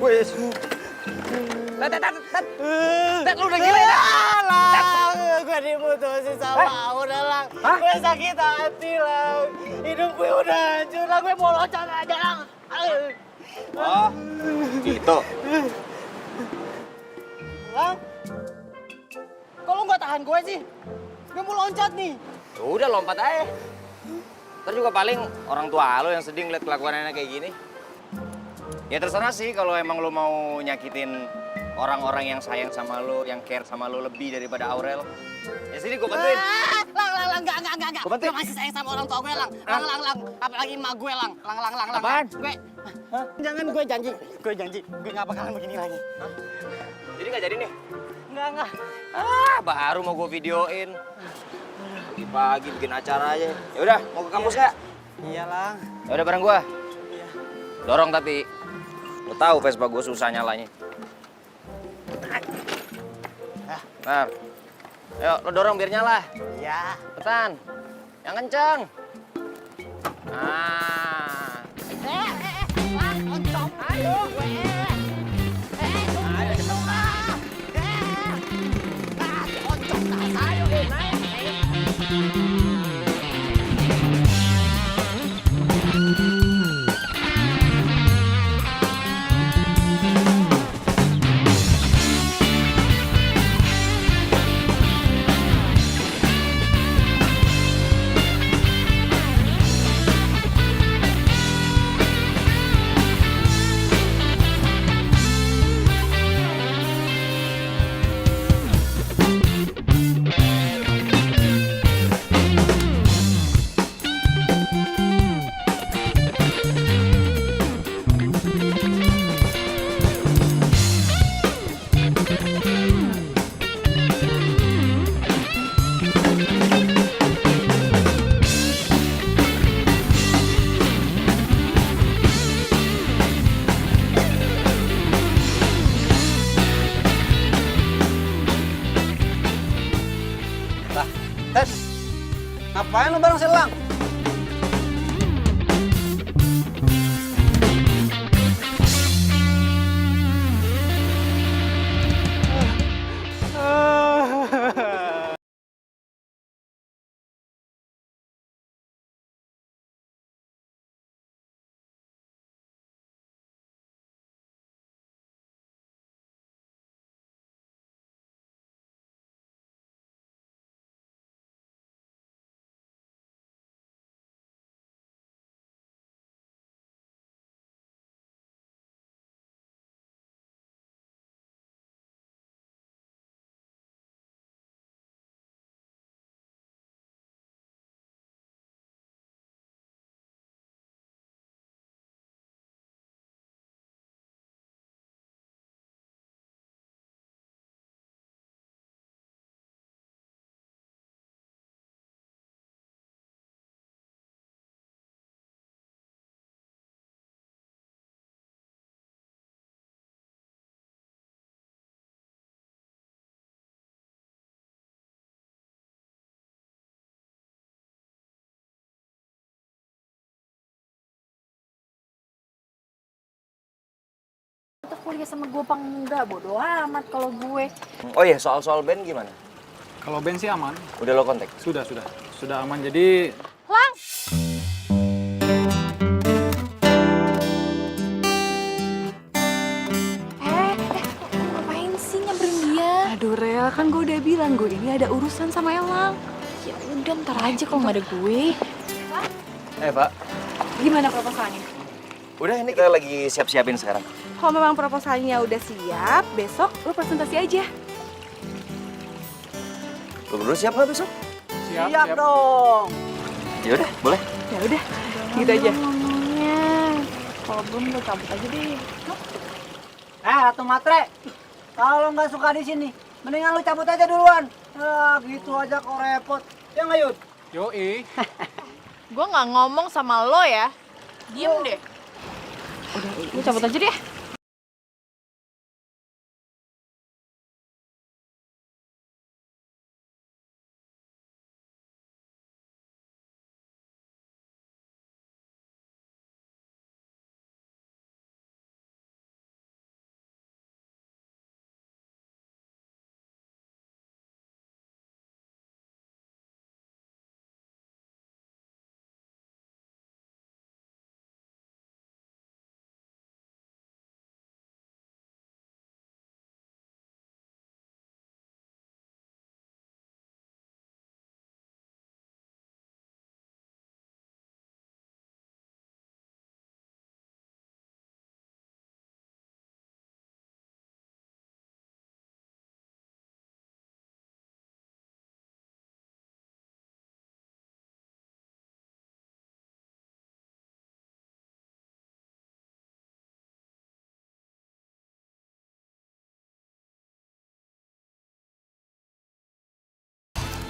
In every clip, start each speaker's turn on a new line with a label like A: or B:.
A: Wes. Tet, lu udah gila ya?
B: Lang, gue diputusin sama udah Lang. Gue sakit hati Lang. Hidup gue udah hancur Lang, gue mau loncat aja Lang.
A: Oh, gitu.
B: Lang, kok lu gak tahan gue sih? Gue mau loncat nih.
A: Ya udah lompat aja. Ntar juga paling orang tua lo yang sedih ngeliat kelakuan anak kayak gini. Ya terserah sih kalau emang lo mau nyakitin orang-orang yang sayang sama lo, yang care sama lo lebih daripada Aurel. Ya sini gue bantuin.
B: Lang, enggak.
A: Gua bantuin.
B: Gue masih sayang sama orang tua gue, Lang. Lang. Apalagi emak gue, Lang. Lang.
A: Apaan?
B: Gue, jangan, gue janji. Gue gak bakalan begini lagi.
A: Hah? Jadi nggak jadi nih?
B: Enggak.
A: Baru mau gue videoin. Pagi-pagi bikin acara aja. Ya udah, mau ke kampus nggak?
B: Iya, Lang.
A: Ya udah bareng gue.
B: Iya.
A: Dorong tapi. Lo tahu Vespa gue susah nyalanya. Nah, ayo lo dorong biar nyala.
B: Iya.
A: Petan, yang kenceng. Nah.
B: Lang, oncom. Aduh, gue.
A: Ayo cepetan.
B: Oncom, ayo, naik.
C: Ted, ngapain lu bareng si Lang?
D: Kita kuliah sama gue apa enggak, bodo amat kalau gue.
A: Oh iya, soal band gimana?
E: Kalau band sih aman.
A: Udah lo kontak?
E: Sudah aman. Jadi
D: Lang! Ngapain sih nyamperin dia? Aduh Rel, kan gue udah bilang gue ini ada urusan sama Elang. Ya udah ntar aja kalau nggak ada gue.
A: Pak.
D: Gimana proposalnya?
A: Udah, ini kita lagi siap-siapin sekarang.
D: Kalau memang proposalnya udah siap, besok lo presentasi aja.
A: Lo berdua siap nggak besok?
B: Siap dong.
A: Ya udah, boleh.
D: Ya udah, gitu aja. Ngomongnya, kalau belum lo cabut aja deh.
B: Ratu Matre, kalau nggak suka di sini, mendingan lu cabut aja duluan. Gitu aja kok repot. Ya nggak, Yud?
E: yoi.
F: Gue nggak ngomong sama lo ya. Diem deh.
D: Udah, lo cabut aja deh.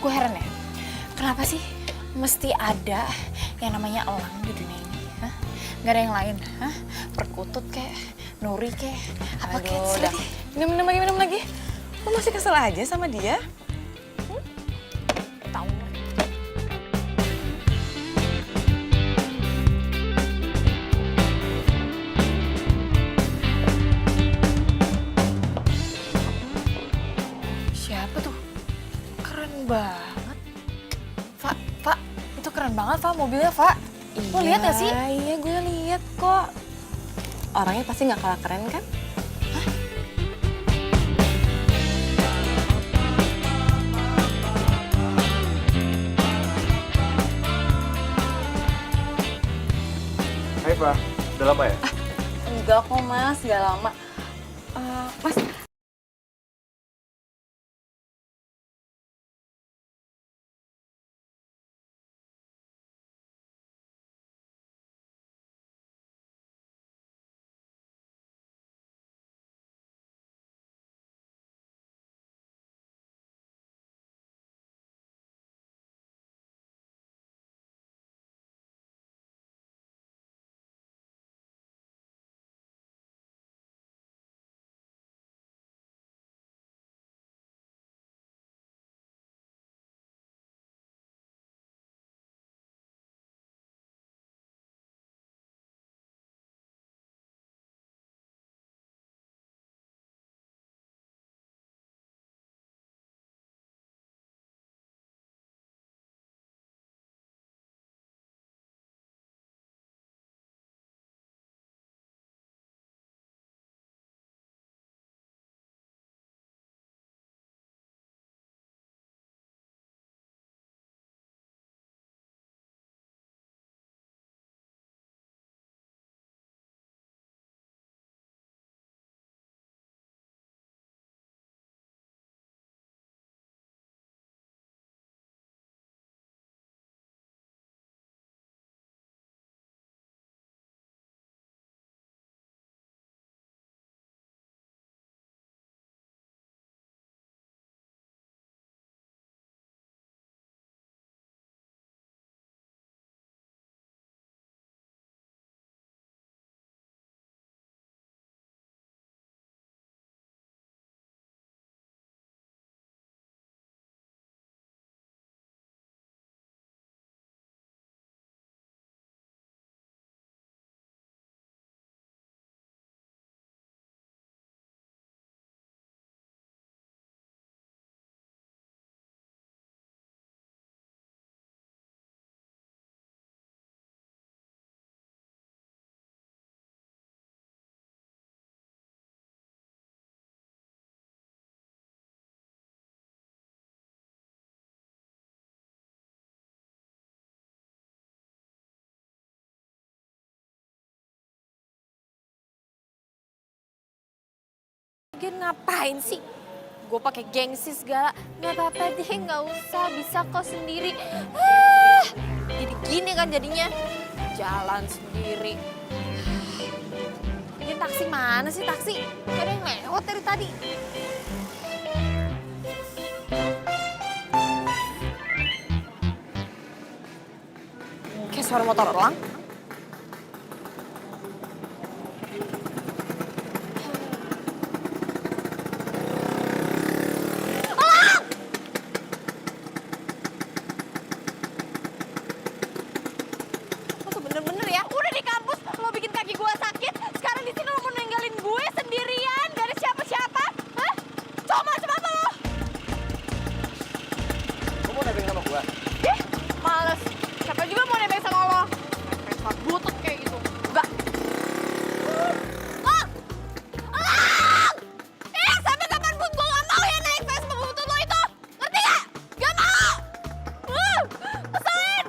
D: Gue heran ya, kenapa sih mesti ada yang namanya elang di dunia ini? Hah? Gak ada yang lain? Hah? Perkutut kek, Nuri kek, apa kek?
G: Udah. Minum lagi. Lu masih kesel aja sama dia?
D: Tahu. Siapa tuh? Keren banget. Pak, itu keren banget, Pak, mobilnya, Pak. Lo lihat gak sih?
G: Iya, gue lihat kok. Orangnya pasti nggak kalah keren kan?
E: Hai Pak, udah lama ya?
G: Enggak kok mas, nggak lama. Mas,
D: Lagian ngapain sih? Gue pakai gengsi segala. Nggak apa-apa deh, nggak usah. Bisa kok sendiri. Jadi gini kan jadinya. Jalan sendiri. Ini taksi mana sih taksi? Gak ada yang lewat dari tadi.
G: kayak suara motor elang.
D: Lo tuh bener-bener ya, udah di kampus lo bikin kaki gue sakit. Sekarang di sini lo mau ninggalin gue sendirian, gak ada siapa-siapa. Hah? Coba apa lo?
A: Lo mau nebeng sama gua?
D: Ih, males. Siapa juga mau nebeng sama lo? Kayak butut kayak gitu. Enggak. Lang! Lang! Sampai kapanpun gue gak mau ya naik Vespa butut lo itu. Ngerti gak? Gak mau! Keselin!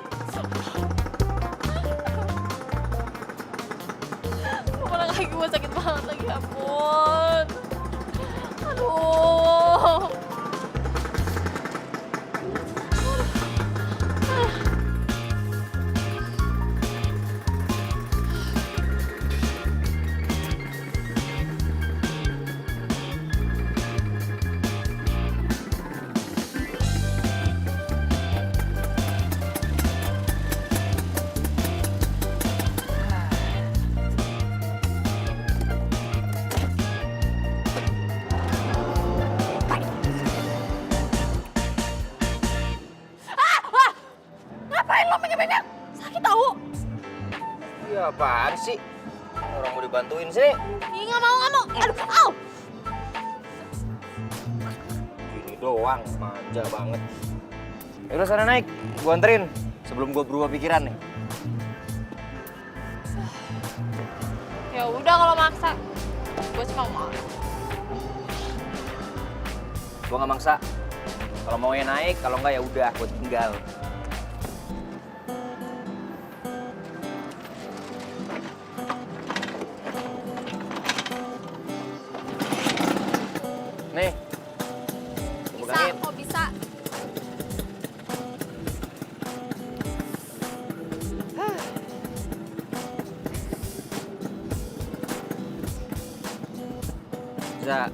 D: Kepala kaki gue sakit banget lagi, ampun. Aduh. bengkel. Sakit tahu.
A: Iya apaan sih? Orang mau dibantuin sih.
D: Ih, nggak mau. Aduh, au.
A: Gini doang, manja banget. Ya udah sana naik, gua anterin sebelum gua berubah pikiran nih.
D: Ya udah kalau maksa. Gue cuma mau.
A: Gua nggak maksa. Kalau maunya naik, kalau nggak ya udah, gua tinggal. Nih, gua
D: Bisa,
A: pegangin.
D: kok bisa.
A: Bisa.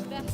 D: Udah.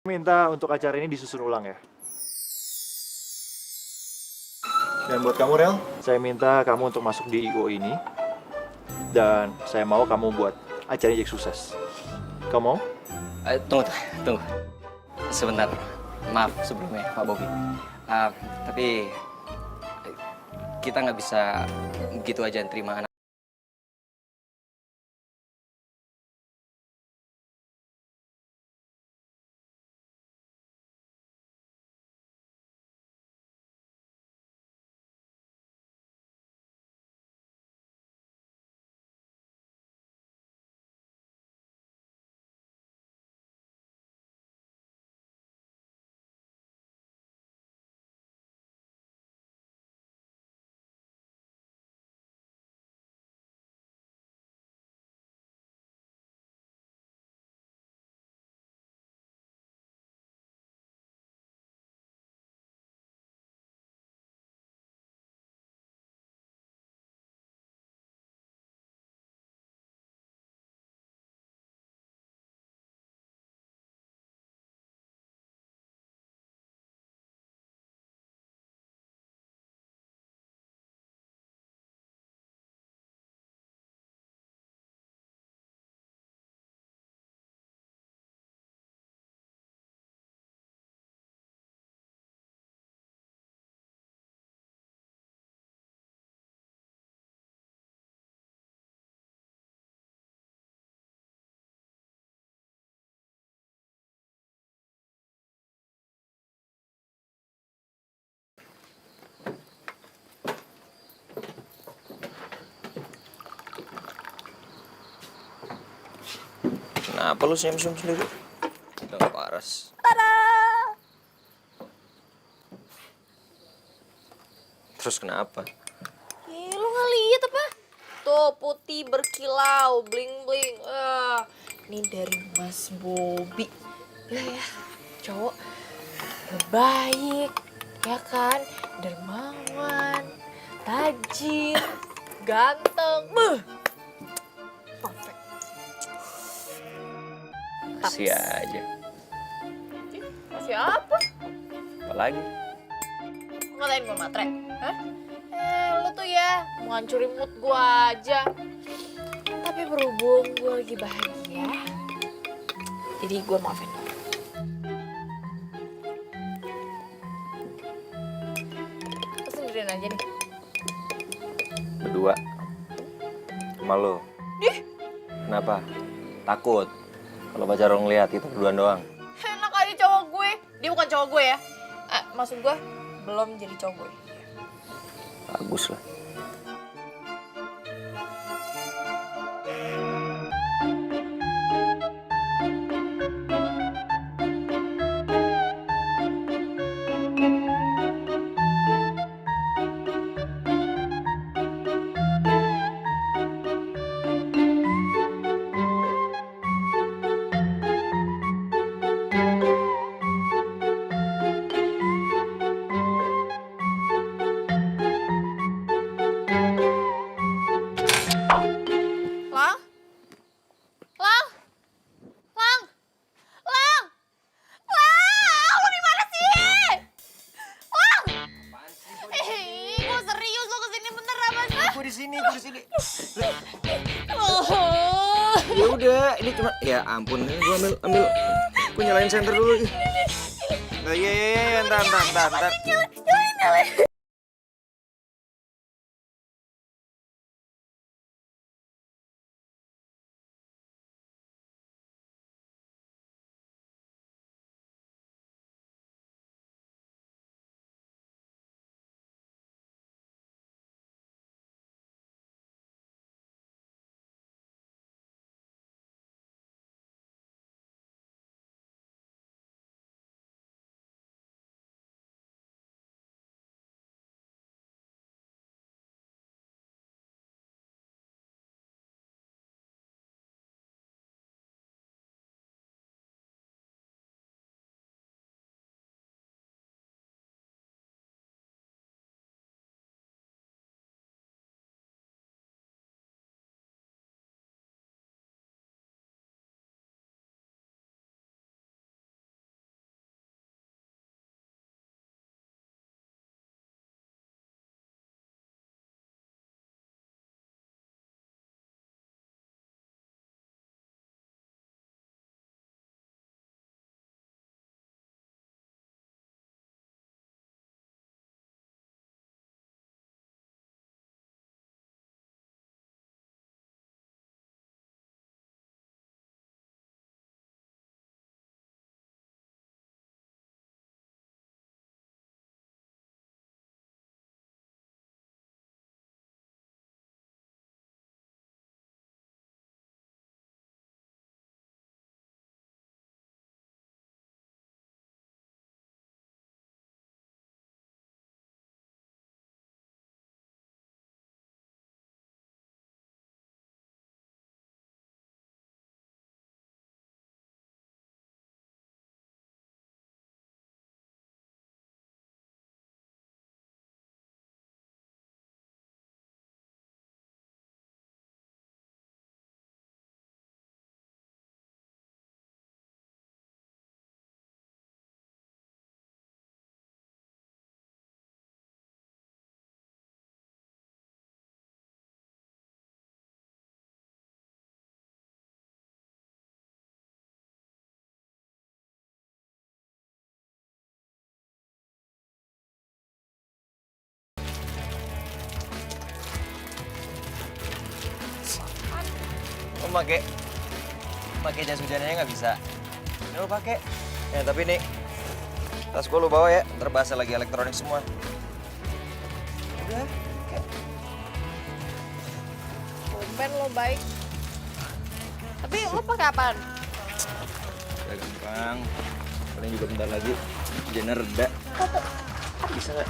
E: Minta untuk acara ini disusun ulang ya. Dan buat kamu Rel, saya minta kamu untuk masuk di IO ini. Dan saya mau kamu buat acara jadi sukses. Kamu mau?
A: Tunggu. Sebentar. Maaf sebelumnya, Pak Bobi. Tapi kita nggak bisa begitu aja terima anak. Kenapa lu senyum-senyum sendiri? Udah paras. Terus kenapa?
D: Lu nggak lihat apa? Tuh putih berkilau, bling bling. Ini dari Mas Bobi. Ya, cowok baik, ya kan? Dermawan, rajin, ganteng. Perfect.
A: Masih aja.
D: Masih apa?
A: Apa lagi?
D: Ngatain gue matre? Hah? Lu tuh ya mau ngancurin mood gue aja. Tapi berhubung gue lagi bahagia, jadi gue maafin lo. Lu sendirian aja nih.
A: Berdua. Sama lu. Kenapa? Takut? Kalau pacar lo ngeliat kita berduaan doang.
D: Enak aja cowok gue. Dia bukan cowok gue ya. Maksud gue belum jadi cowok gue.
A: Bagus lah.
D: Lang? Lang? Lang? Lang? Lang! Lu di mana sih? Lang! Gue serius lo kesini bentar apa sih?
A: Gue di sini. Ya udah, ini cuma ya ampun, ini gua ambil gue nyalain senter dulu. Nah, iya, entar. Pakai jas hujannya nggak bisa. Ini lo pakai. Ya tapi nih tas gue lo bawa ya. Ntar basah lagi elektronik semua. Udah. Oke.
D: Tumben lo baik. Tapi lo pakai apaan?
A: Udah gampang. Paling juga bentar lagi hujannya reda. Bisa nggak?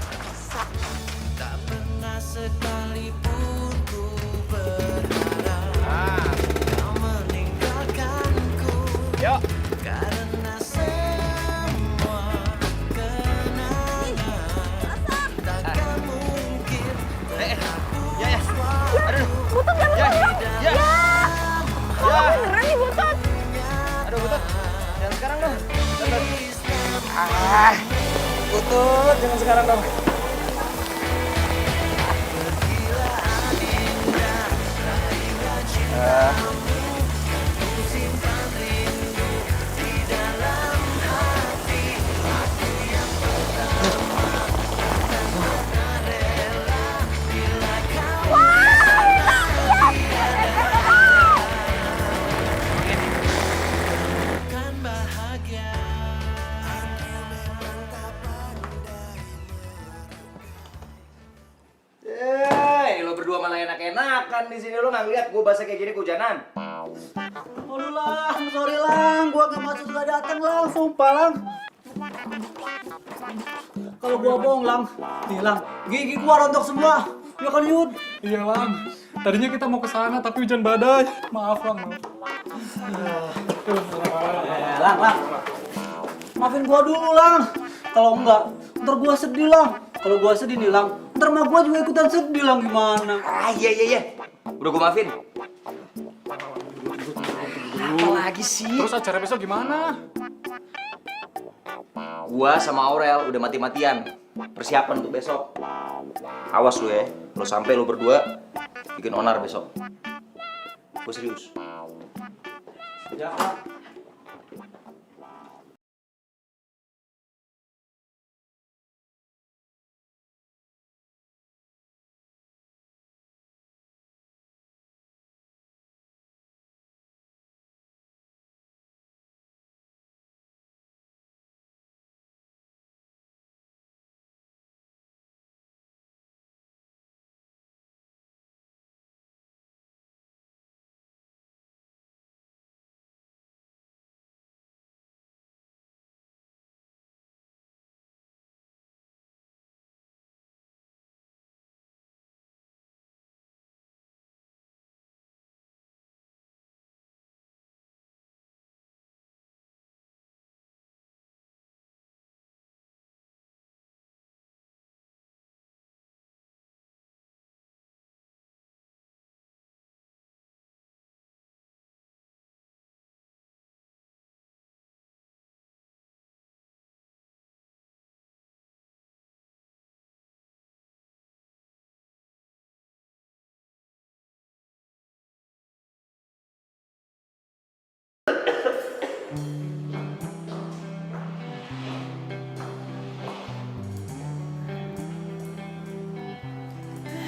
A: Ah. Yuk. Ya, ya. Aduh.
D: Butut jangan
A: Ya,
D: dong.
A: ya.
D: Kalau beneran nih Butut.
A: Aduh, Butut. Jangan sekarang dong. Ah, Butut, jangan sekarang dong. Lo berdua malah enak-enakan di sini. Lo nggak lihat gue basah kayak gini kehujanan.
B: Oh lu Lang, sorry Lang, gua gak maksud gak datang Lang, sumpah Lang. Kalau gua bohong Lang, nih Lang, gigi gua rontok semua. Ya kan Yud?
C: Iya Lang, tadinya kita mau ke sana tapi hujan badai. Maaf Lang.
B: Lang, Lang. Maafin gua dulu Lang. Kalau enggak, ntar gua sedih Lang. Kalau gua sedih nih Lang, ntar mah gua juga ikutan sedih Lang gimana?
A: Ah, iya. Udah gue maafin. Apa lagi sih?
C: Terus acara besok gimana?
A: Gua sama Aurel udah mati-matian persiapan untuk besok. Awas lu ya, lo sampai lo berdua bikin onar besok. Gue serius.
B: Ya, Lang.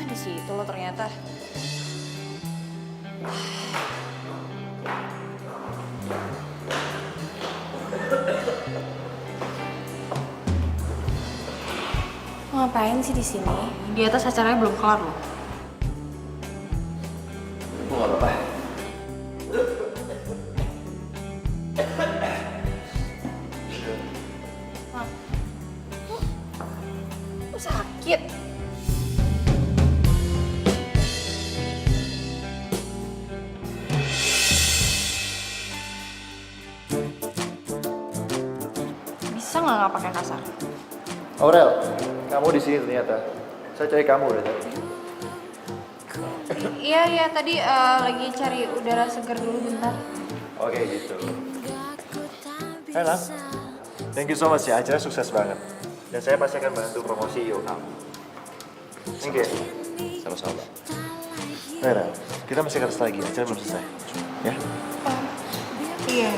D: Di situ lo ternyata. Lo ngapain sih di sini? Di atas acaranya belum kelar loh.
A: Gue gak apa-apa.
D: Lo sakit. Bisa nggak pakai kasar?
E: Aurel, kamu di sini ternyata. Saya cari kamu udah tadi.
D: Iya, tadi lagi cari udara segar dulu bentar.
E: Oke gitu. Hai Lang. Thank you so much ya, acara sukses banget. Dan saya pasti akan bantu promosi IO kamu. Thank you.
A: Sama-sama.
E: Hai Lang, kita masih kertas lagi, acara belum selesai. Ya?
D: Iya.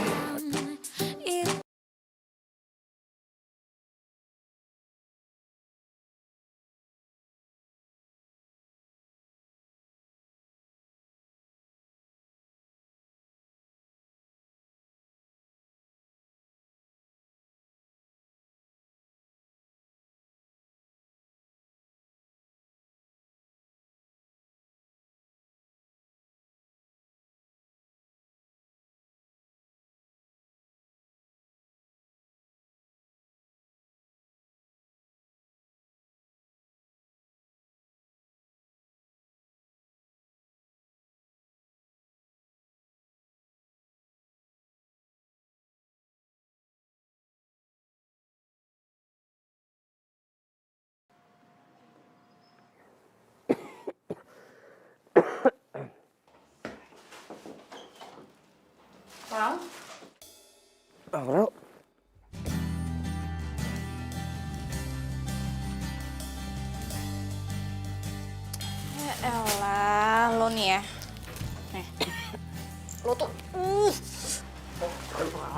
D: Lo tuh,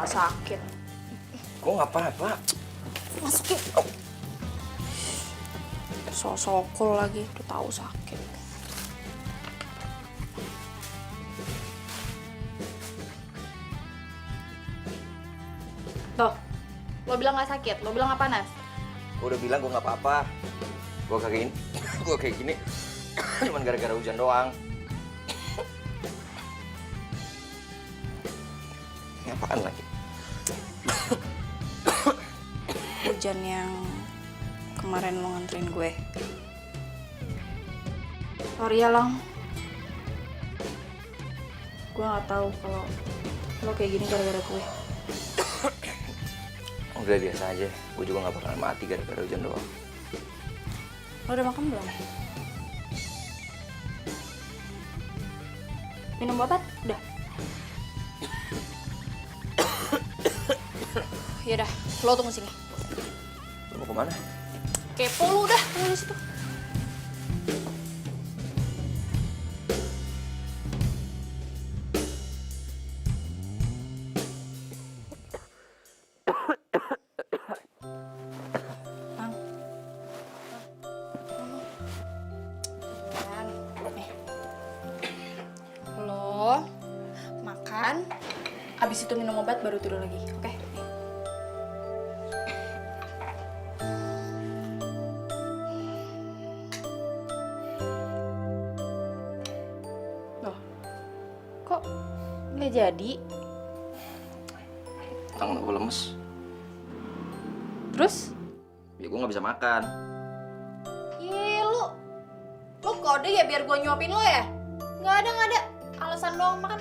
D: sakit.
A: Gue nggak apa-apa.
D: Masukin. Sokol lagi, udah tahu sakit.
F: Tuh, lo bilang nggak sakit, lo bilang nggak panas.
A: Gue udah bilang gue nggak apa-apa. Gue kayak gini, gue kayak gini. Cuman gara-gara hujan doang. Ini apaan lagi?
G: Hujan yang kemarin lo nganterin gue.
F: Sorry ya, Lang. Gue nggak tahu kalau lo kayak gini gara-gara gue.
A: Udah biasa aja. Gue juga nggak bakalan mati gara-gara hujan doang.
G: Lo udah makan belum?
F: Minum obat? Udah.
D: Yaudah, lo tunggu sini.
A: Lu mau kemana?
D: Kepo lu udah, tunggu di situ. Lo makan, abis itu minum obat baru tidur lagi, oke? Loh, kok nggak jadi?
A: Tangan gue lemes.
F: Terus?
A: Ya gue nggak bisa makan.
F: Ih, lu kode ya biar gue nyuapin lo ya? Nggak ada. Alasan doang makan.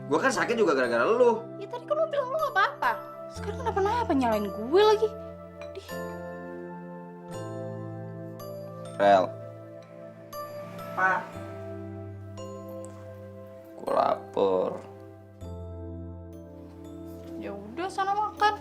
A: Gue kan sakit juga gara-gara lu.
F: Ya tadi kan lo bilang lo nggak apa-apa. Sekarang kenapa nyalain gue lagi?
A: Rel,
G: Pak.
A: gue lapar.
F: Ya udah sana makan.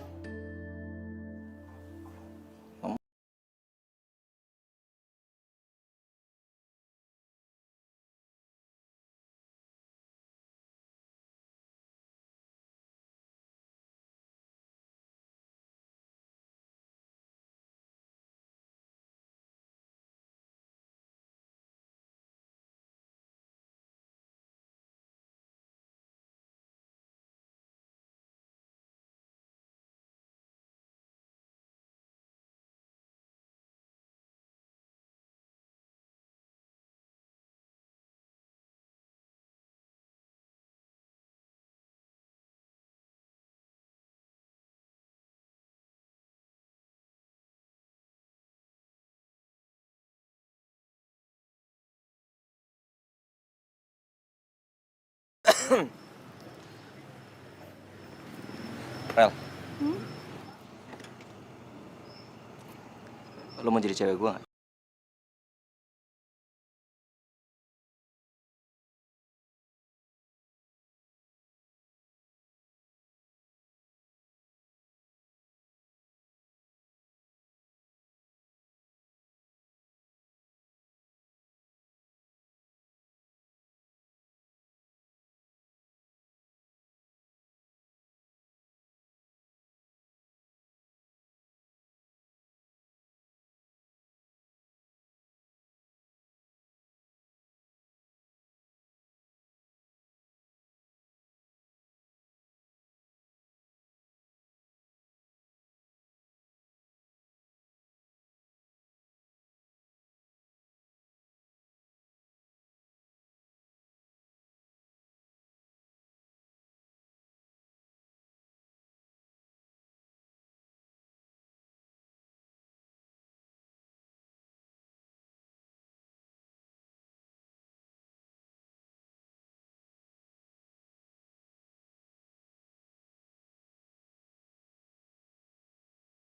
A: Rel, lu mau jadi cewek gue nggak?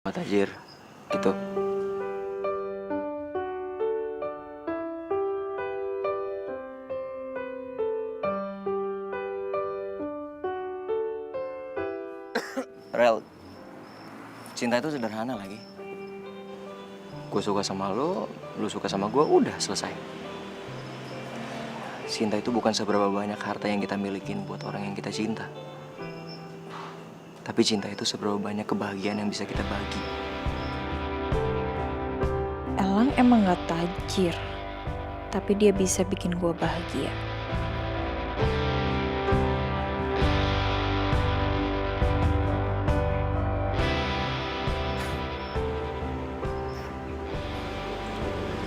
A: Pak Tajir, gitu. Rel, cinta itu sederhana lagi. Gue suka sama lo, lu suka sama gue, udah selesai. cinta itu bukan seberapa banyak harta yang kita milikin buat orang yang kita cinta. Tapi cinta itu seberapa banyak kebahagiaan yang bisa kita bagi.
D: Elang emang gak tajir, tapi dia bisa bikin gue bahagia.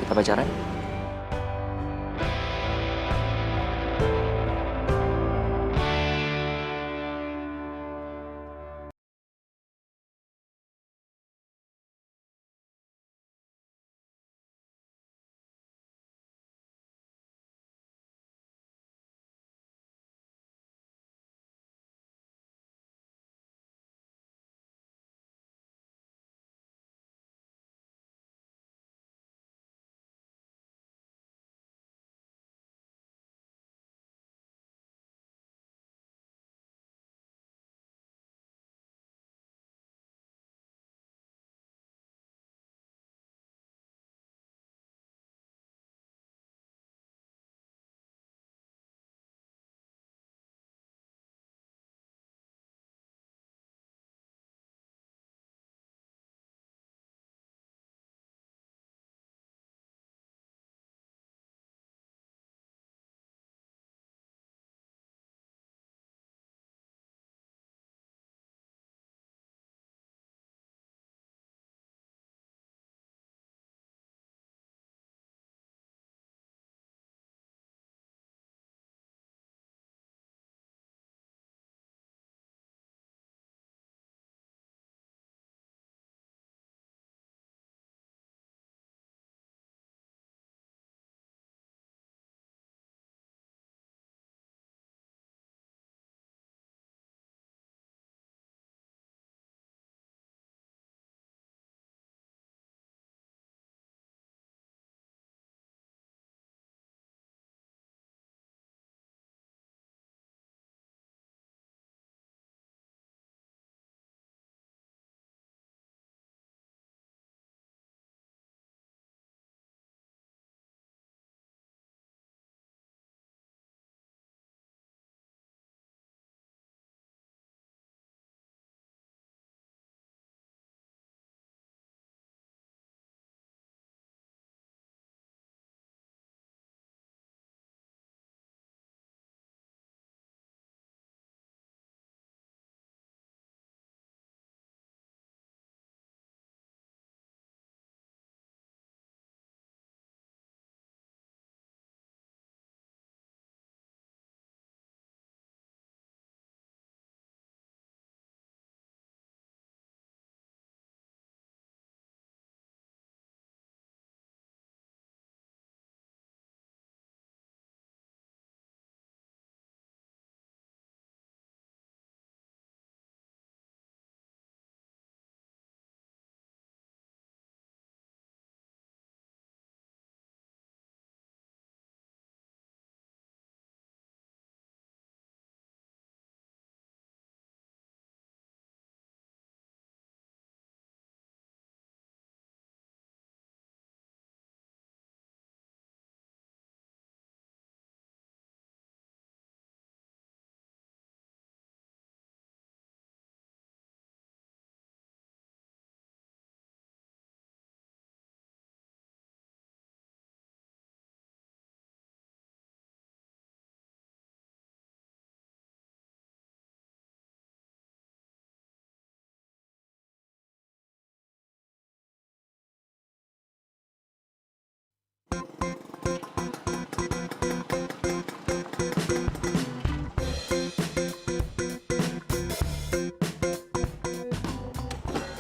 A: Kita pacaran?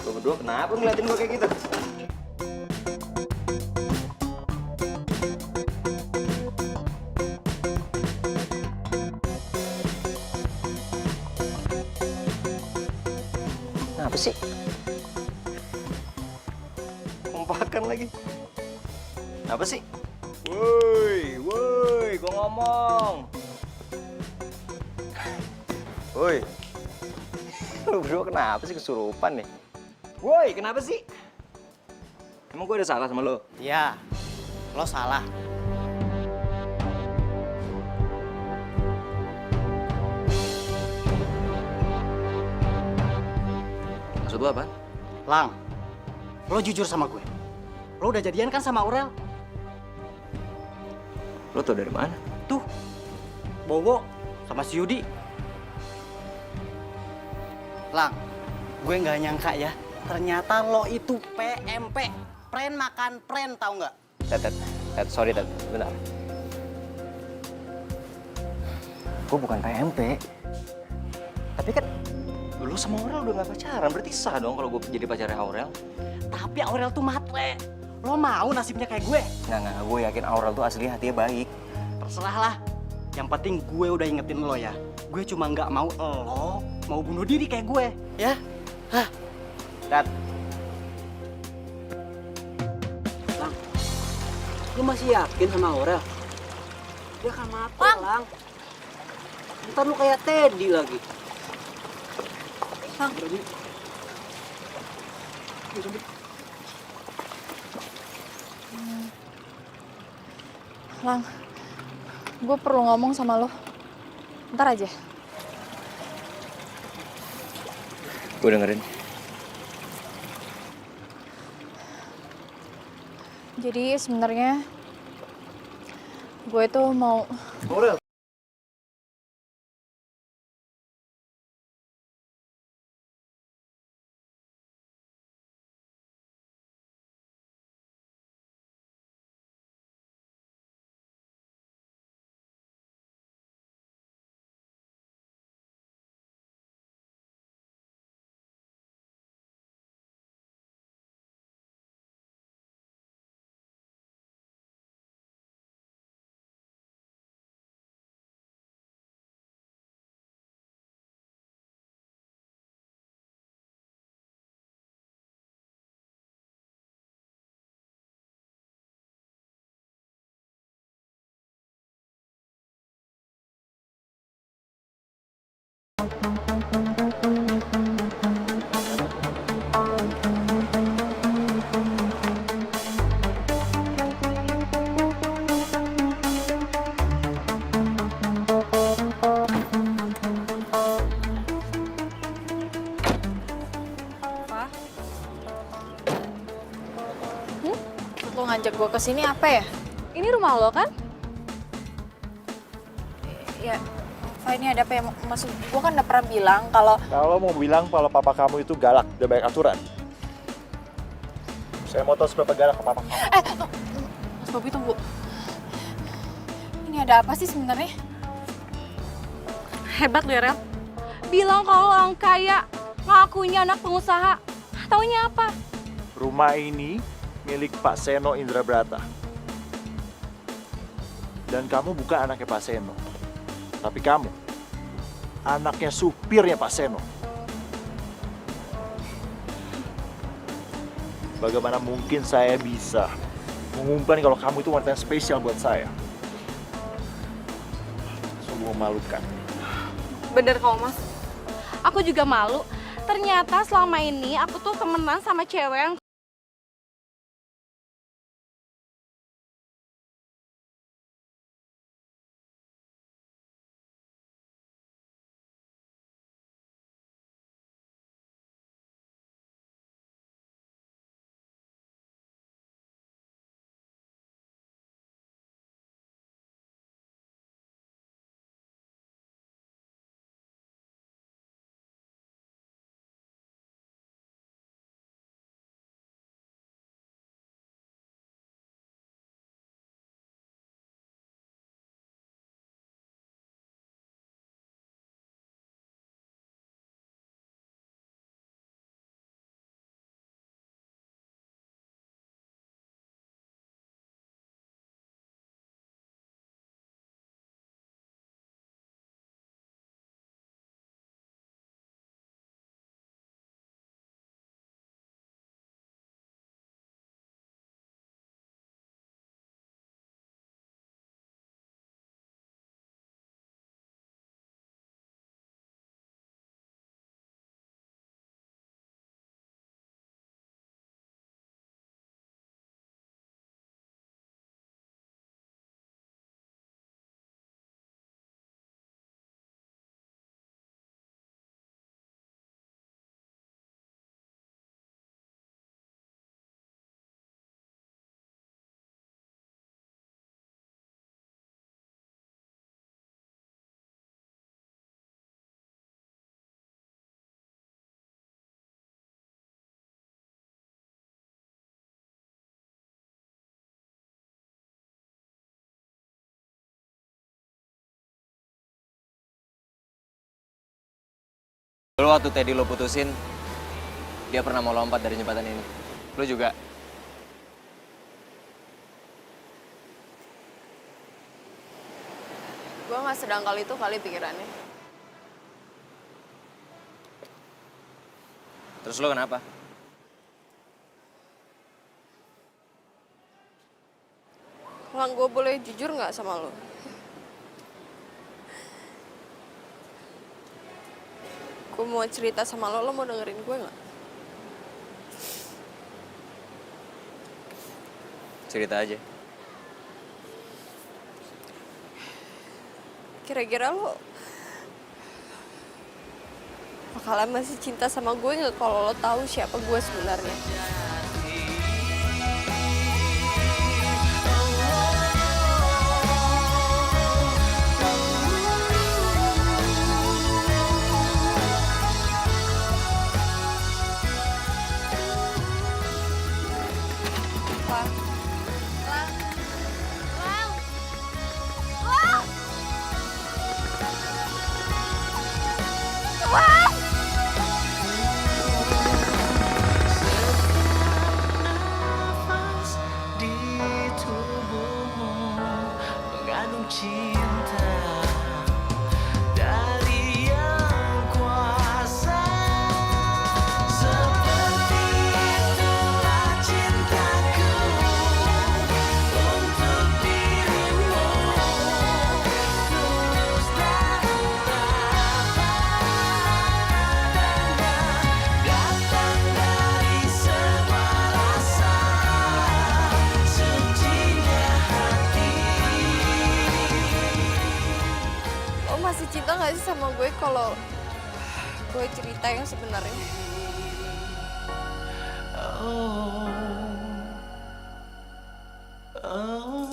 A: Lo berdua kenapa ngeliatin gue kayak gitu? Apa sih? Kompakan lagi. Apa sih? Woi, gua ngomong. Woi. Lu berdua kenapa sih kesurupan nih? Woi, kenapa sih? Emang gue ada salah sama lo?
B: Iya, lo salah.
A: Maksud lu apa?
B: Lang, lo jujur sama gue. Lo udah jadian kan sama Aurel?
A: Lo tau dari mana?
B: Tuh, Bowo sama si Yudi. Lang, gue nggak nyangka ya. Ternyata lo itu PMP. Pren makan pren, tau nggak?
A: Ted, sorry Ted, bentar. Gue bukan PMP. Tapi kan lu sama Aurel udah gak pacaran, berarti sah dong kalau gue jadi pacarnya Aurel.
B: Tapi Aurel tuh matre. Lo mau nasibnya kayak gue?
A: Nggak, gue yakin Aurel tuh asli hatinya baik.
B: Terserah lah. Yang penting gue udah ingetin lo ya. Gue cuma nggak mau lo mau bunuh diri kayak gue, ya? Hah?
A: Ted,
B: Lang, lo masih yakin sama Aurel? Dia kan matre, Lang. Ntar lu kayak Teddy lagi.
F: Lang. Lang, gue perlu ngomong sama lo. Ntar aja.
A: gue dengerin.
F: Jadi sebenarnya gue tuh mau.
E: Aurel.
F: Lo ngajak gue ke sini apa ya?
G: Ini rumah lo kan?
F: Ya, Fa, ini ada apa ya? Maksud gue kan udah pernah bilang kalau
E: Kalau mau bilang kalau papa kamu itu galak, udah banyak aturan. Saya mau tahu seberapa galak ke papa kamu.
F: Mas Bobi tunggu. Ini ada apa sih sebenarnya?
G: Hebat lu ya, Rel. Bilang kalau orang kaya, ngakunya anak pengusaha. Taunya apa?
E: Rumah ini milik Pak Seno Indrabrata. Dan kamu bukan anaknya Pak Seno. Tapi kamu, anaknya supirnya Pak Seno. Bagaimana mungkin saya bisa mengumumkan kalau kamu itu wanita yang spesial buat saya? Sungguh memalukan.
G: Bener kok, Mas. Aku juga malu. Ternyata selama ini aku tuh temenan sama cewek yang
A: Dulu waktu Teddy lo putusin, dia pernah mau lompat dari jembatan ini. Lo juga.
D: Gue gak sedangkal itu kali pikirannya.
A: Terus lo kenapa?
D: Lang, gue boleh jujur gak sama lo? Gue mau cerita sama lo mau dengerin gue gak?
A: Cerita aja.
D: Kira-kira lo bakalan masih cinta sama gue nggak kalau lo tahu siapa gue sebenarnya? Lang. Lang. Lang. Lang. Lang.
H: Di tubuhmu mengandung cinta dari yang kuasa. Seperti itulah cintaku untuk dirimu, tulus dan datang dari semua rasa sucinya hati.
D: Lo masih cinta gak sih sama gue kalau gue cerita yang sebenarnya?
H: Oh, oh.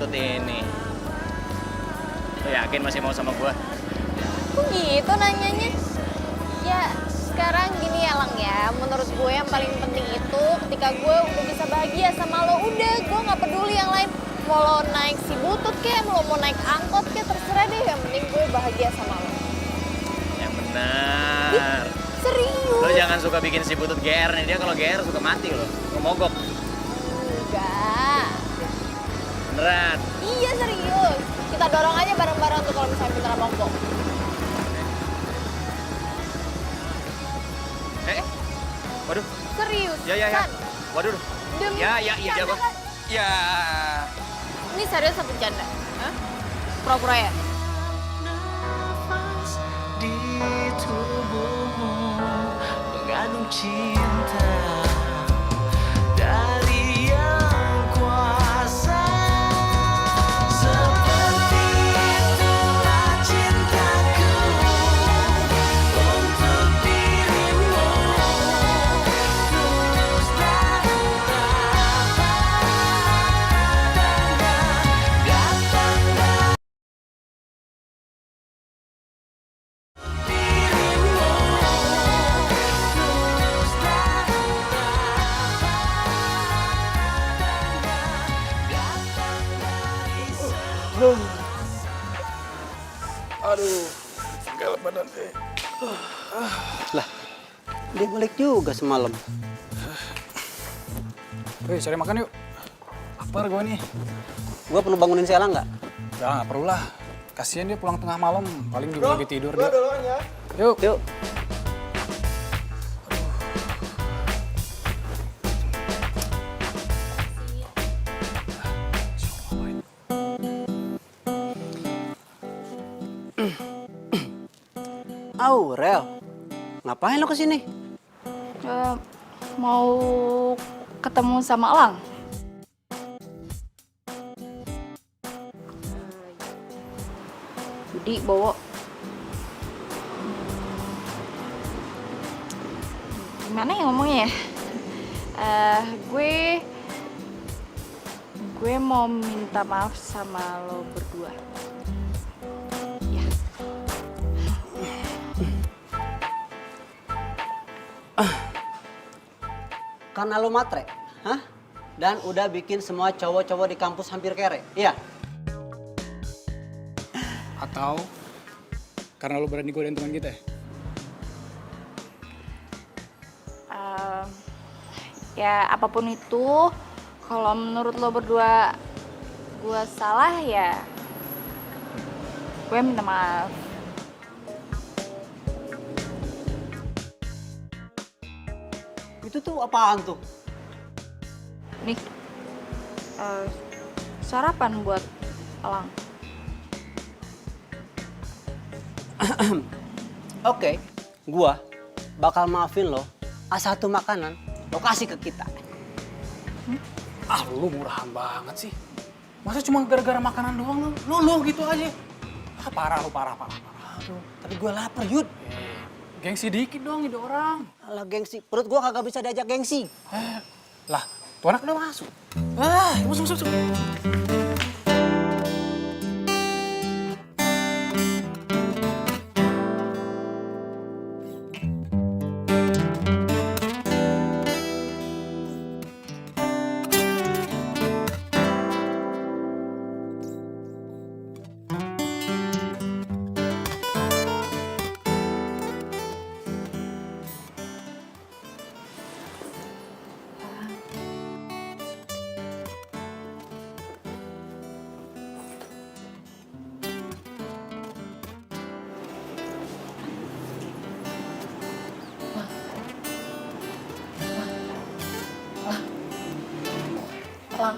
A: butut ini. Lo yakin masih mau sama gua?
D: Kok gitu nanyanya? Ya sekarang gini ya Lang ya, menurut gue yang paling penting itu ketika gue udah bisa bahagia sama lo, udah gue nggak peduli yang lain. Mau lo naik si butut kek, mau naik angkot kek, terserah deh, yang penting gue bahagia sama lo.
A: Yang benar.
D: Serius?
A: Lo jangan suka bikin si butut GR nih, dia kalau GR suka mati lo, mogok.
D: Enggak.
A: Beneran.
D: Iya serius. Kita dorong aja bareng-bareng tuh kalau misalnya beneran mogok.
A: Waduh.
D: Serius.
A: Ya.
D: San.
A: Waduh.
D: Demi
A: Ya,
D: canda
A: Bang.
D: kan?
A: Ya.
D: Ini serius apa bercanda? Hah? Pura-pura ya?
H: Nafas di tubuhmu mengandung cinta dari yang kuasa. Seperti itulah cintaku untuk dirimu, tulus dan datang dari
B: Lah, dia balik juga semalam.
C: Wih, cari makan yuk. Lapar gue nih.
B: Gua perlu bangunin si Elang nggak?
C: Udah, nggak perlu lah. Kasian dia pulang tengah malam, paling juga lagi tidur dia. Yuk.
B: Yuk. Aurel, ngapain lo kesini?
G: Mau ketemu sama Elang. Budi bawa. Gimana ya ngomongnya ya? Gue mau minta maaf sama lo berdua. Ya.
B: Karena lo matre, hah? Dan udah bikin semua cowok-cowok di kampus hampir kere, iya?
C: Atau karena lo berani godain teman kita ya?
G: Ya apapun itu, kalau menurut lo berdua gue salah ya, gue minta maaf.
B: Itu tuh apaan tuh?
G: Nih, sarapan buat Elang.
B: Oke, gua bakal maafin lo asal satu makanan lo kasih ke kita.
C: Ah, lu murahan banget sih. Masa cuma gara-gara makanan doang lu gitu aja. Ah, parah.
B: Aduh, tapi gua lapar, Yud.
C: Gengsi dikit dong ide orang.
B: Alah gengsi, perut gua kagak bisa diajak gengsi.
C: Lah, tuh anak udah masuk. Masuk.
G: Elang.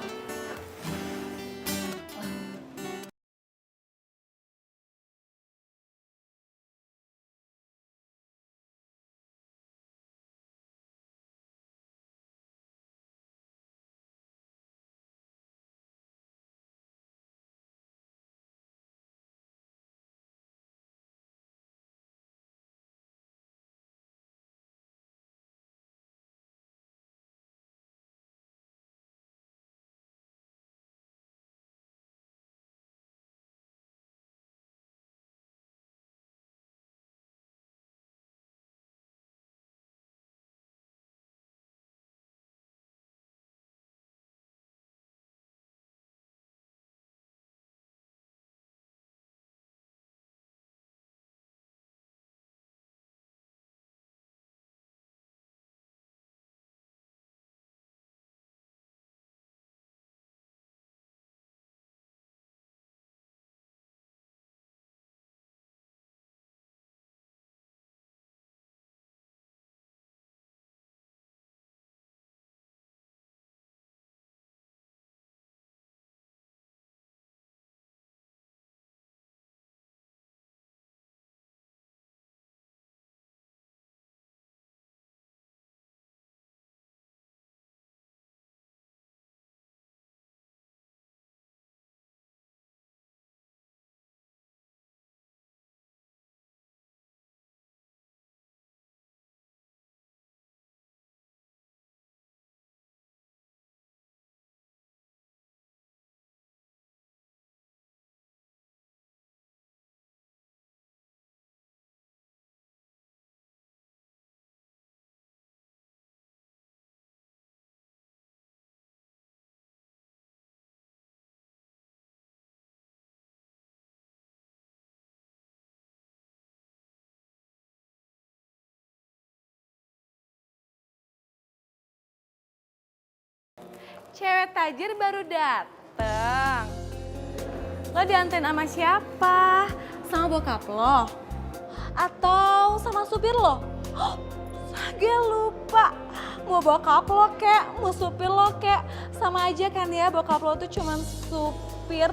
G: cewek tajir baru dateng. Lo dianterin sama siapa? Sama bokap lo? Atau sama supir lo? Gue lupa. Mau bokap lo kek, mau supir lo kek. Sama aja kan ya, bokap lo tuh cuman supir.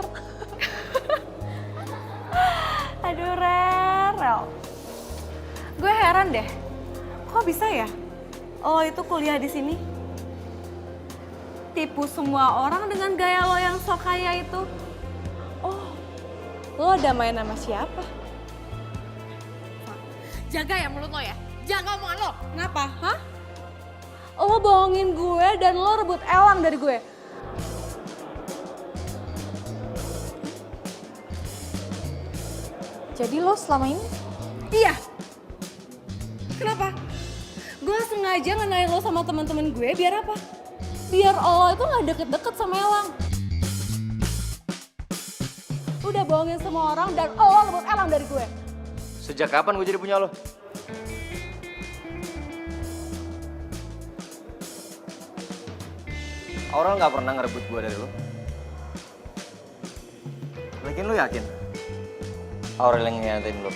G: Aduh Rel. Gue heran deh, kok bisa ya lo itu kuliah di sini? Tipu semua orang dengan gaya lo yang sok kaya itu. Oh, lo ada main sama siapa?
F: Jaga ya mulut lo ya. Jaga omongan lo.
G: Kenapa? Hah? Lo bohongin gue dan lo rebut Elang dari gue.
F: Jadi lo selama ini?
G: Iya. Kenapa? Gue sengaja ngenalin lo sama teman-teman gue biar apa? Biar lo itu nggak deket-deket sama Elang. Udah bohongin semua orang dan lo rebut Elang dari gue.
A: Sejak kapan gue jadi punya lo? Aurel nggak pernah ngerebut gue dari lo. Lagian lo yakin? Aurel yang ngianatin lo?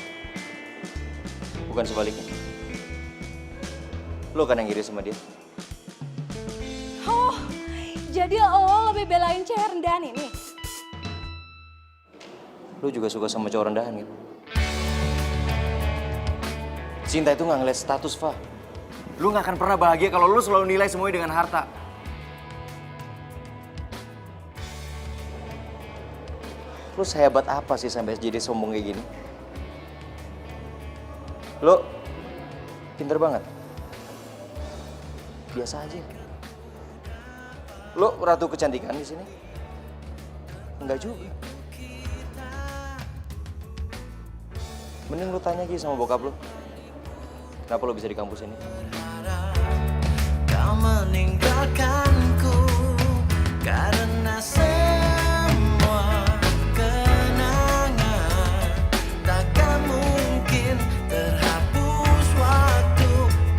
A: Bukan sebaliknya. Lo kan yang iri sama dia.
G: Oh, jadi lo lebih belain cewek rendahan ini?
A: Lo juga suka sama cowok rendahan gitu. Cinta itu nggak ngeliat status, Fa. Lo nggak akan pernah bahagia kalau lo selalu nilai semuanya dengan harta. Lo sehebat apa sih sampai jadi sombong kayak gini? Lo pinter banget. Biasa aja. Lo ratu kecantikan di sini? Enggak juga. Mending lo tanya aja sama bokap lo. Kenapa lo bisa di kampus ini?
H: Kau meninggalkanku karena semua kenangan takkan mungkin terhapus waktu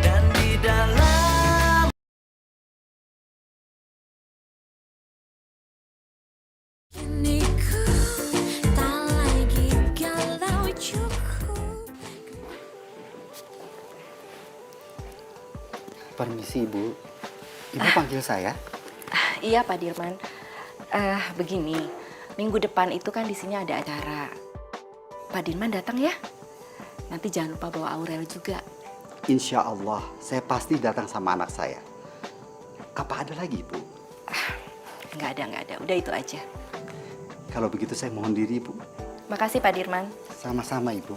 H: dan di dalam
D: Kini ku tak lagi galau cukup.
B: Permisi Ibu. Ibu panggil saya?
I: Iya Pak Dirman. Begini, minggu depan itu kan di sini ada acara. Pak Dirman datang ya. Nanti jangan lupa bawa Aurel juga.
B: Insya Allah, saya pasti datang sama anak saya. Apa ada lagi Ibu?
I: Nggak ada. Udah itu aja.
B: Kalau begitu saya mohon diri Ibu.
I: Makasih Pak Dirman.
B: Sama-sama Ibu.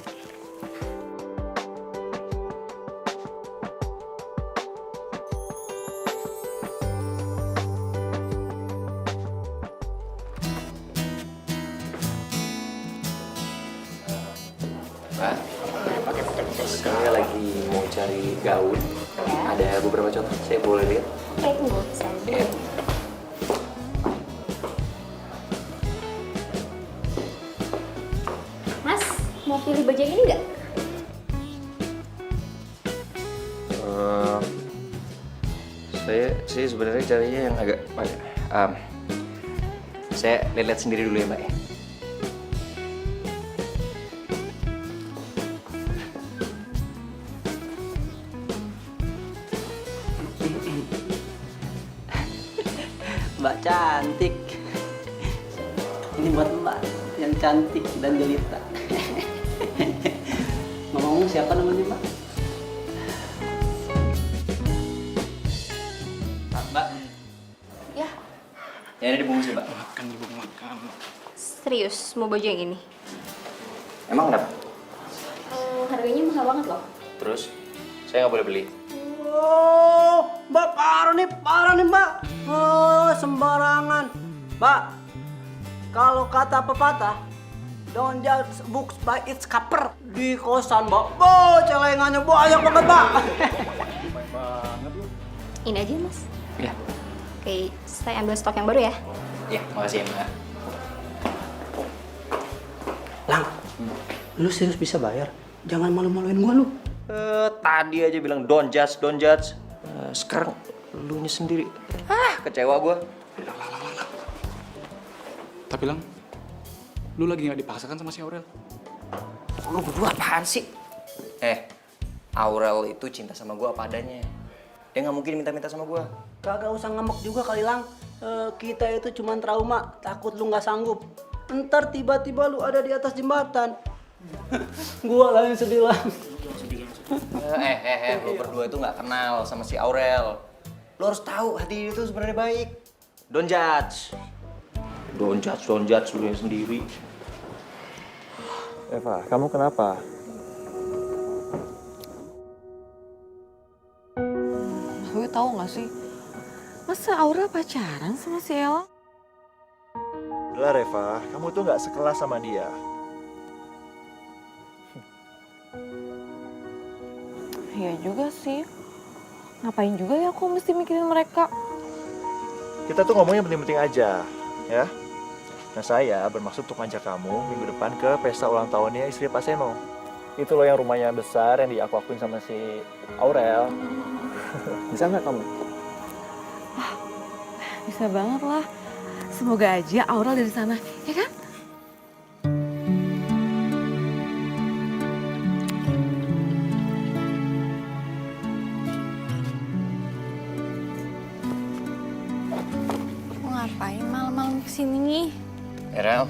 A: Mbak, kami lagi mau cari gaun. Ada beberapa contoh, saya boleh lihat? Iya.
F: Mas, mau pilih baju yang ini nggak?
A: Saya sebenarnya carinya yang agak banyak. Saya lihat sendiri dulu ya Mbak ya.
B: Mbak cantik. Ini buat Mbak yang cantik dan jelita. Ngomong siapa namanya Mbak?
A: Mbak.
F: Ya.
A: Ya ini dibungkus ya Mbak.
C: Makan ibu makan.
F: Serius, mau baju yang ini?
A: Emang kenapa?
F: Harganya mahal banget loh.
A: Terus? Saya nggak boleh beli.
B: Oh, Mbak parah nih Mbak. Oh, sembarangan. Mbak, kalau kata pepatah, don't judge books by its cover. Di kosan Mbak, celengannya banyak banget Mbak.
F: Ini aja mas.
A: Iya.
F: Oke, saya ambil stok yang baru ya.
A: Iya, makasih ya Mbak.
B: Lang, lu serius bisa bayar? Jangan malu-maluin gua lu.
A: Tadi aja bilang don't judge. Sekarang lu nya sendiri. Kecewa gua.
C: Tapi Lang, lu lagi nggak dipaksakan sama si Aurel?
A: Lu berdua apaan sih? Aurel itu cinta sama gue apa adanya. Dia nggak mungkin minta-minta sama gue.
B: Kagak usah ngambek juga kali Lang. Kita itu cuman trauma, takut lu nggak sanggup. Ntar tiba-tiba lu ada di atas jembatan. Gua lah yang sedih Lang.
A: Lu berdua itu nggak kenal sama si Aurel. Lu harus tahu hati dia itu sebenarnya baik. Don't judge lu yang sendiri.
E: Eva, kamu kenapa?
G: Gue tahu nggak sih, masa Aura pacaran sama si Ella?
E: Udah Reva, kamu tuh nggak sekelas sama dia.
G: Iya juga sih. Ngapain juga ya aku mesti mikirin mereka?
E: Kita tuh ngomongnya penting-penting aja, ya. Nah saya bermaksud untuk ngajak kamu minggu depan ke pesta ulang tahunnya istri Pak Seno. Itu loh yang rumahnya besar yang aku akuin sama si Aurel. Bisa nggak kamu?
G: Bisa banget lah. Semoga aja Aura dari sana, ya kan?
D: Mau ngapain malam-malam kesini nih?
A: Rel.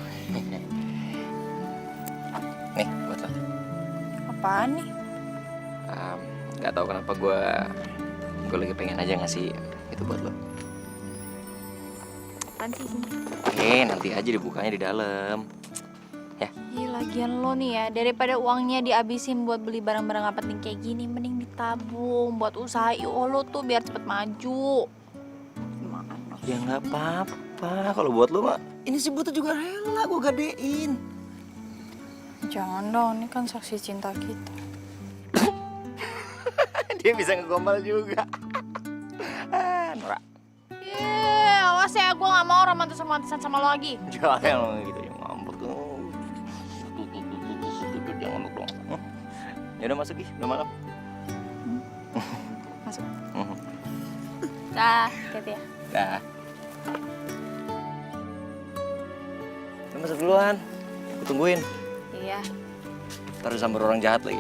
A: Nih, buat lo.
D: Apaan nih?
A: Nggak tahu kenapa gue lagi pengen aja ngasih itu buat lo.
D: Apaan sih ini?
A: Oke, nanti aja dibukanya di dalam. Ya.
F: Ih, lagian lo nih ya, daripada uangnya dihabisin buat beli barang-barang gak penting kayak gini, mending ditabung buat usaha IO lo tuh biar cepet maju. Gimana?
A: Ya nggak apa-apa. Kalau buat lo mah, ini sih butuh juga rela gue gadein.
F: Jangan dong, ini kan saksi cinta kita.
A: Dia bisa ngegombal juga. Norak.
F: Awas ya, gue gak mau romantis-romantisan sama lo lagi.
A: Jangan gitu, yang ngambek tuh. Jangan ngambek dong. Ya udah masuk, udah malam.
F: Masuk. Dah, hati-hati ya.
A: Dah. Lu masuk duluan. Aku tungguin.
F: Iya.
A: Ntar disambar orang jahat lagi.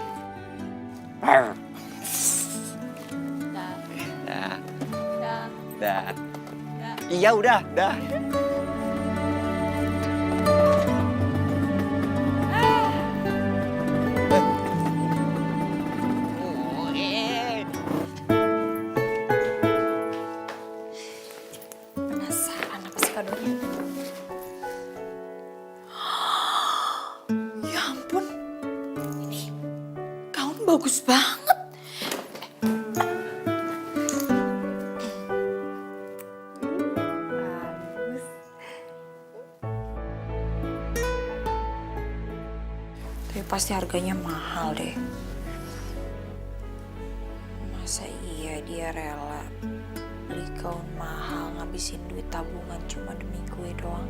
F: Dah.
A: Dah.
F: Dah.
A: Dah. Iya udah, dah.
F: Penasaran apa sih kadonya? Ya ampun, ini gaun bagus banget. Bagus. Tapi pasti harganya mahal deh. Masa iya dia rela beli gaun mahal, ngabisin duit tabungan cuma demi gue doang?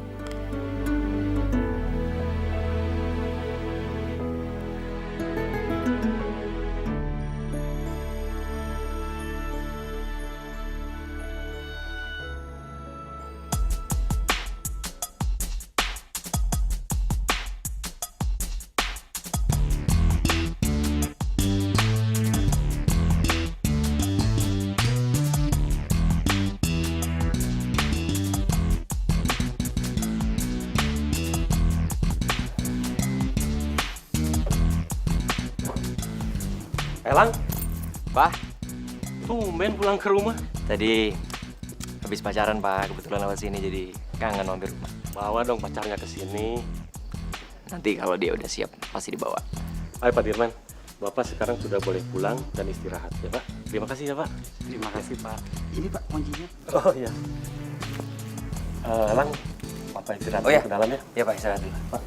J: Elang,
A: Pak,
J: tumben pulang ke rumah.
A: tadi habis pacaran Pak, kebetulan lewat sini jadi kangen mampir rumah.
J: Bawa dong pacarnya ke sini.
A: Nanti kalau dia udah siap pasti dibawa.
J: Hai Pak Dirman, Bapak sekarang sudah boleh pulang dan istirahat ya Pak. Terima kasih ya Pak.
C: Terima kasih Pak. Ini Pak kuncinya.
J: Oh iya. Elang, Bapak istirahat
A: Oh, iya.
J: ke dalam ya.
A: Iya Pak, istirahat dulu. Pak.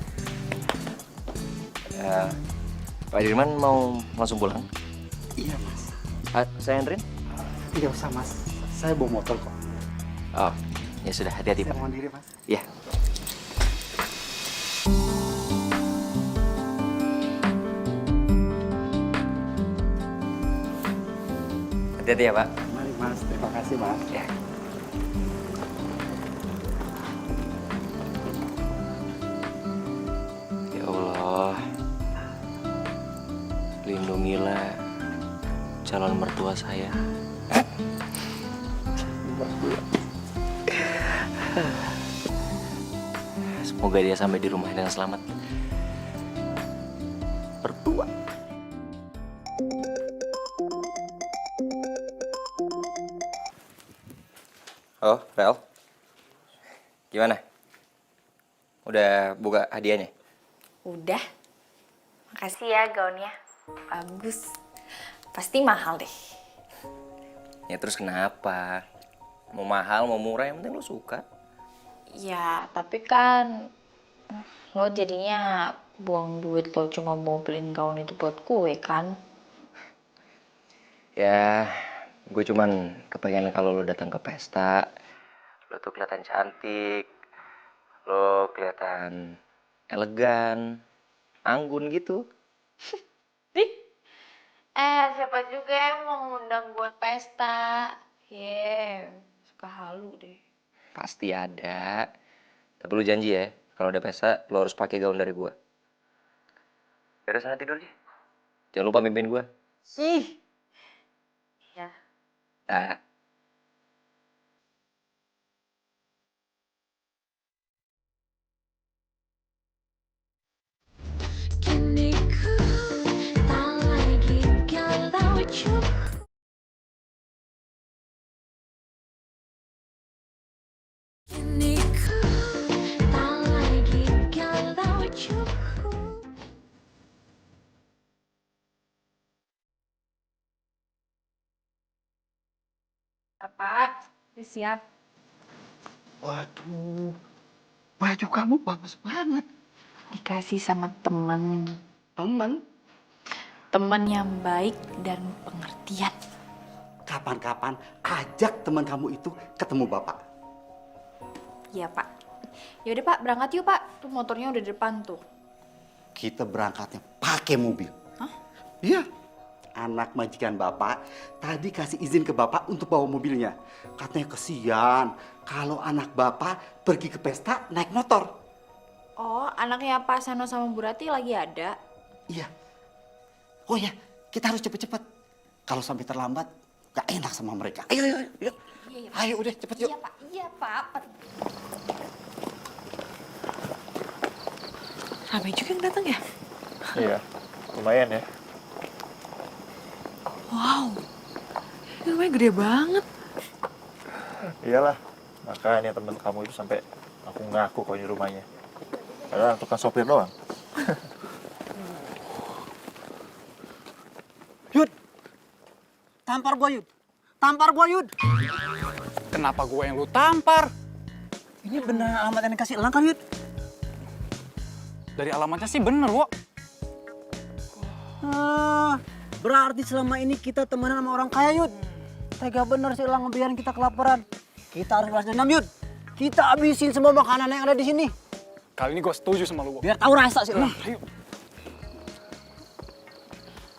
A: Pak Dirman mau langsung pulang?
C: Iya Mas.
A: Saya anterin?
C: Tidak usah Mas. Saya bawa motor kok.
A: Oh, ya sudah, hati-hati
C: Saya
A: Pak.
C: mohon diri Mas.
A: Iya. Hati-hati ya Pak.
C: Mari Mas. Terima kasih Mas.
A: Ya.
J: calon mertua saya. Semoga dia sampai di rumah dengan selamat. Mertua.
A: Oh, Rel. Gimana? Udah buka hadiahnya?
D: Udah. Makasih ya gaunnya. Bagus. Pasti mahal deh.
A: Ya terus kenapa? Mau mahal, mau murah, yang penting lo suka.
F: Ya, tapi kan lo jadinya buang duit lo cuma mau beliin gaun itu buat kue kan?
A: Ya, gue cuman kepengen kalau lo datang ke pesta, lo tuh kelihatan cantik, lo kelihatan elegan, anggun gitu.
F: Siapa juga yang mau ngundang buat pesta? Suka halu deh.
A: Pasti ada. Tapi lo janji ya, kalau ada pesta, lo harus pakai gaun dari gue. Yaudah sana tidur aja. Jangan lupa mimpin gue.
F: Ya.
A: Ah.
D: Kini ku tak lagi galau cukup. Kini ku tak lagi galau cukup.
F: Apa? Udah siap.
B: Waduh, baju kamu bagus banget.
F: Dikasih sama temen.
B: Temen,
F: Temen yang baik dan pengertian.
B: kapan-kapan ajak teman kamu itu ketemu bapak.
F: Iya, Pak. Yaudah, Pak. Berangkat yuk, Pak. Tuh motornya udah di depan tuh.
B: Kita berangkatnya pakai mobil.
F: Hah?
B: Iya. Anak majikan bapak tadi kasih izin ke bapak untuk bawa mobilnya. Katanya kesian kalau anak bapak pergi ke pesta naik motor.
F: Oh, anaknya Pak Sano sama Bu Rati lagi ada.
B: Iya. Oh ya, kita harus cepet-cepet. Kalau sampai terlambat, gak enak sama mereka. Ayo, ayo, ayo. Ayo udah cepet yuk.
F: Iya, Pak. Iya, Pak.
G: Ramai juga yang datang ya?
E: Iya, lumayan ya.
G: Wow, ini rumahnya gede banget.
E: Iyalah, makanya temen kamu itu sampai aku ngaku kalau ini rumahnya. Padahal tukang sopir doang.
B: Yud, tampar gua Yud. Tampar gua Yud.
C: Kenapa gue yang lu tampar?
B: Ini beneran alamat yang dikasih elang kan Yud?
C: Dari alamatnya sih bener, Wo.
B: Berarti selama ini kita temenan sama orang kaya Yud. Tega bener sih elang ngebiarin kita kelaparan. Kita harus balas dendam Yud. Kita habisin semua makanan yang ada di sini.
C: Kali ini gue setuju sama lu, Wo.
B: Biar tahu rasa sih elang.
C: Ayo.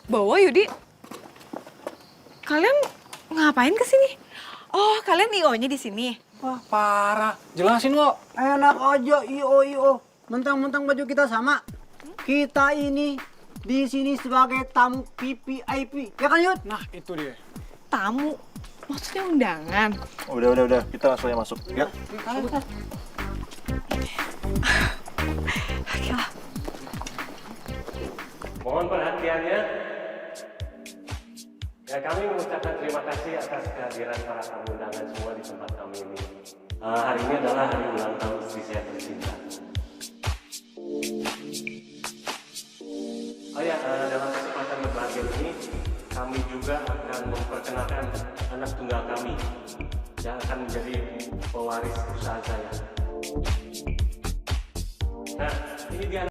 G: Bawa Yudi. Kalian ngapain ke sini? Oh, kalian IO-nya di sini.
C: Wah, parah. Jelasin, Wo.
B: Enak aja IO. Mentang-mentang baju kita sama. Kita ini di sini sebagai tamu VVIP. Ya kan Yud?
C: Nah, itu dia.
G: Tamu. Maksudnya undangan.
E: Udah. Kita langsung aja masuk. Ya.
J: Mohon perhatiannya. Ya, kami mengucapkan terima kasih atas kehadiran para tamu undangan semua di tempat kami ini. Hari ini adalah hari ulang tahun istri saya tercinta. Oh ya, dalam kesempatan berbahagia ini, kami juga akan memperkenalkan anak tunggal kami yang akan menjadi pewaris usaha saya. Nah, ini dia.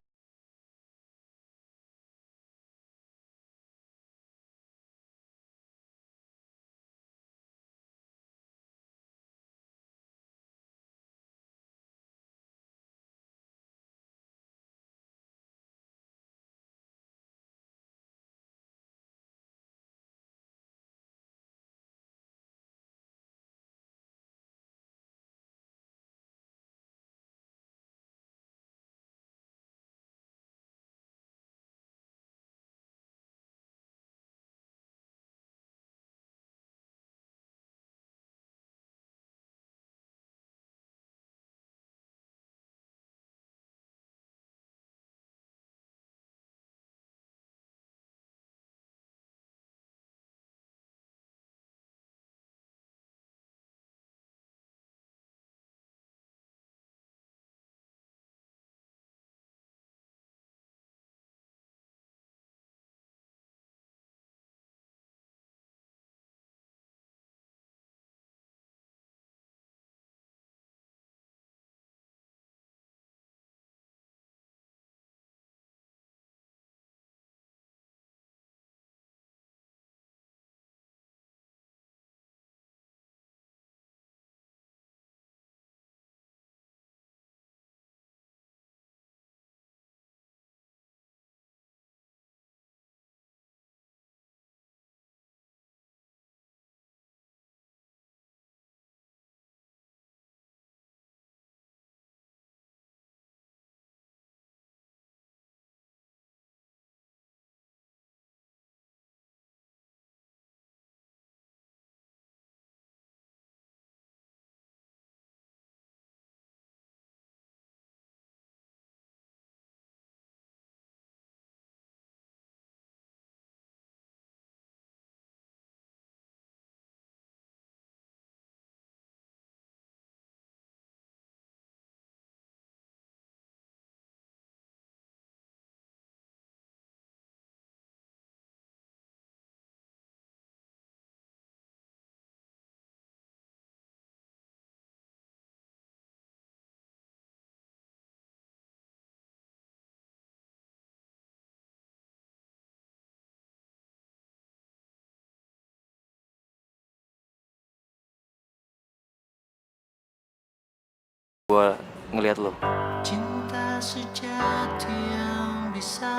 A: gue ngeliat lo.
H: Cinta sejati yang bisa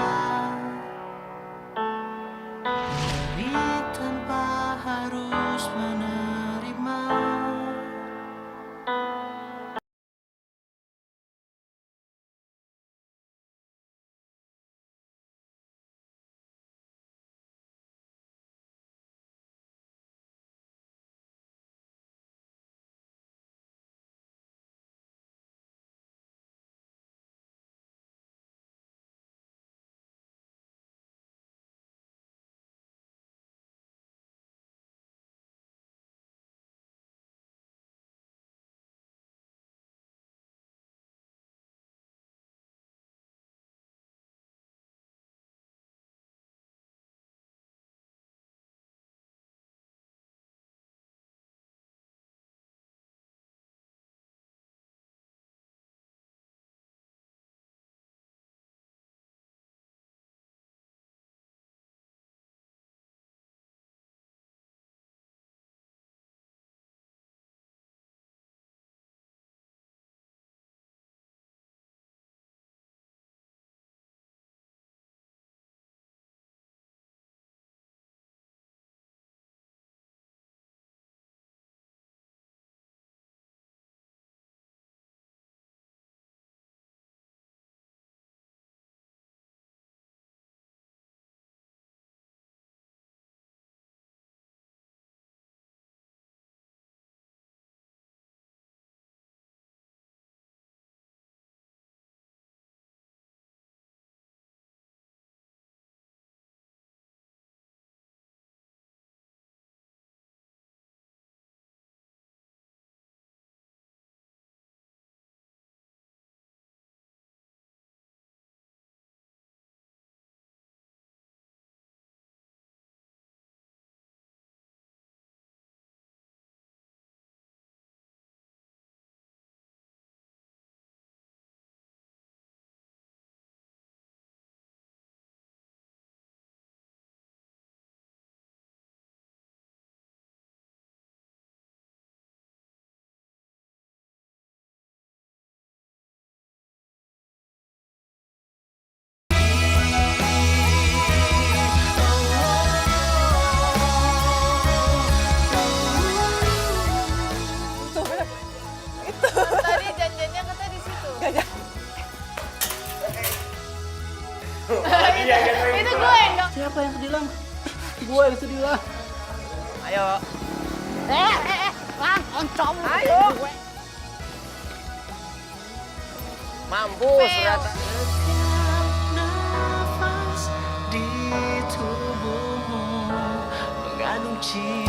H: beri tanpa harus menerima.
F: Tadi janjiannya katanya di situ. Itu gue yang dong.
B: Siapa yang sedih lang? Gue yang sedih lah.
A: Ayo.
F: Lang, oncom.
A: Ayo. Mampus ternyata.
H: Nafas di tubuhmu mengandung cinta.